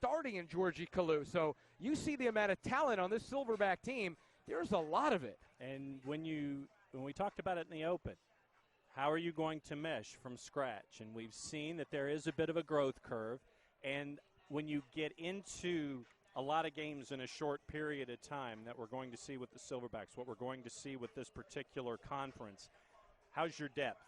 starting in Georgie Kalu. So you see the amount of talent on this Silverback team. There's a lot of it. And when we talked about it in the open, how are you going to mesh from scratch? And we've seen that there is a bit of a growth curve. And when you get into a lot of games in a short period of time that we're going to see with the Silverbacks, what we're going to see with this particular conference, how's your depth?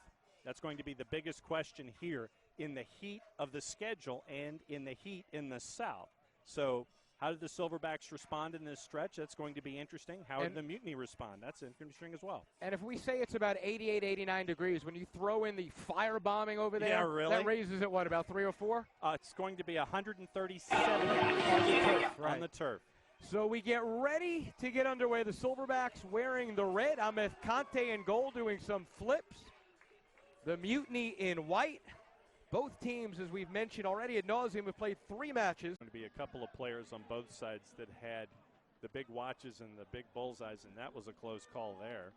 That's going to be the biggest question here in the heat of the schedule and in the heat in the South. So how did the Silverbacks respond in this stretch? That's going to be interesting. How did the Mutiny respond? That's interesting as well. And if we say it's about 88, 89 degrees, when you throw in the firebombing over there, yeah, really? That raises it, what, about 3 or 4? It's going to be 137 on the turf. Right. On the turf. So we get ready to get underway. The Silverbacks wearing the red. Ameth Kante in goal doing some flips. The Mutiny in white. Both teams, as we've mentioned already ad nauseum, have played 3 matches. Going to be a couple of players on both sides that had the big watches and the big bullseyes, and that was a close call there.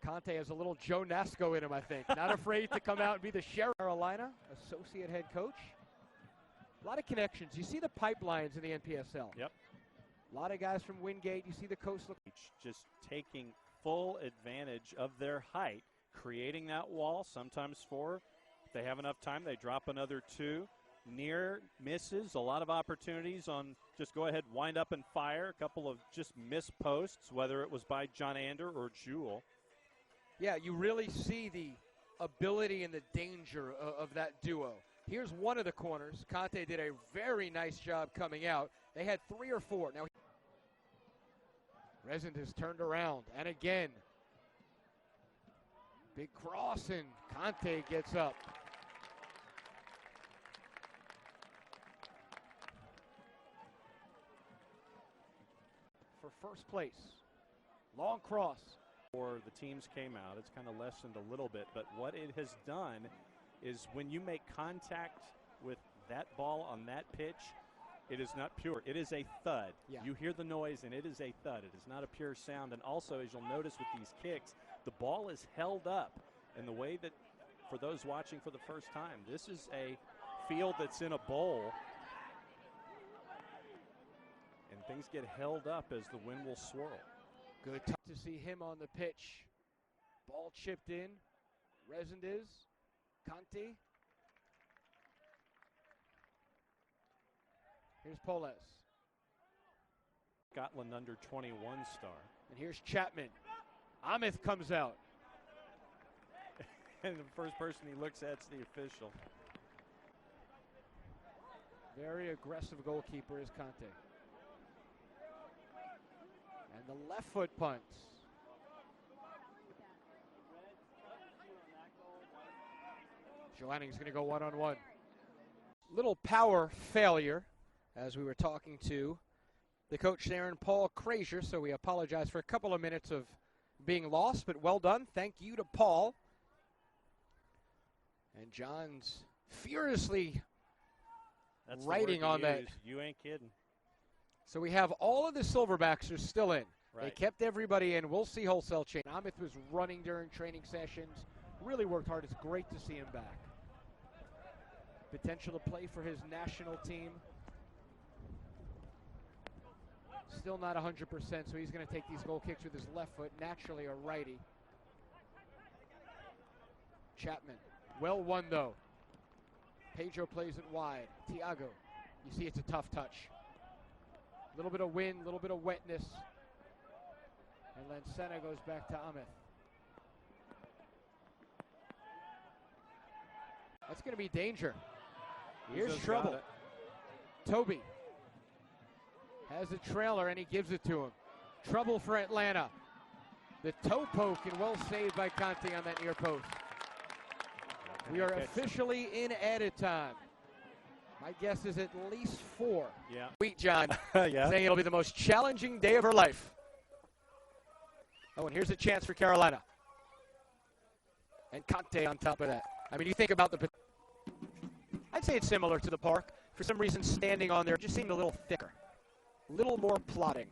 Kante has a little Joe Nasco in him, I think. Not afraid to come out and be the sheriff. Carolina, associate head coach. A lot of connections. You see the pipelines in the NPSL. Yep. A lot of guys from Wingate. You see the coastal. Just taking full advantage of their height, creating that wall, sometimes 4. If they have enough time, they drop another 2. Near misses, a lot of opportunities on just go ahead, wind up and fire. A couple of just missed posts, whether it was by John Ander or Jewell. Yeah, you really see the ability and the danger of that duo. Here's one of the corners. Kante did a very nice job coming out. They had 3 or 4. Now, Resend has turned around, and again, big cross, and Kante gets up. For first place, long cross. Before the teams came out, it's kind of lessened a little bit, but what it has done is when you make contact with that ball on that pitch, it is not pure. It is a thud. Yeah. You hear the noise, and it is a thud. It is not a pure sound. And also, as you'll notice with these kicks, the ball is held up. And the way that, for those watching for the first time, this is a field that's in a bowl. And things get held up as the wind will swirl. Good to see him on the pitch. Ball chipped in. Resend is. Kante. Here's Poles. Scotland under 21 star. And here's Chapman. Ameth comes out. And the first person he looks at is the official. Very aggressive goalkeeper is Kante. And the left foot punts. Joanning's going to go one-on-one. Little power failure, as we were talking to the coach there, and Paul Krazier, so we apologize for a couple of minutes of being lost, but well done. Thank you to Paul. And John's furiously writing on that. You ain't kidding. So we have all of the Silverbacks are still in. Right. They kept everybody in. We'll see wholesale change. Ameth was running during training sessions. Really worked hard. It's great to see him back. Potential to play for his national team. Still not 100%, so he's going to take these goal kicks with his left foot. Naturally a righty. Chapman. Well won, though. Pedro plays it wide. Tiago. You see it's a tough touch. A little bit of wind, a little bit of wetness. And Lancena goes back to Ameth. That's going to be danger. Here's trouble. Toby has a trailer, and he gives it to him. Trouble for Atlanta. The toe poke, and well saved by Kante on that near post. We are officially in added time. My guess is at least 4. Yeah. Sweet John yeah. saying it'll be the most challenging day of her life. Oh, and here's a chance for Carolina. And Kante on top of that. I mean, you think about the... I'd say it's similar to the park. For some reason, standing on there just seemed a little thicker. A little more plodding.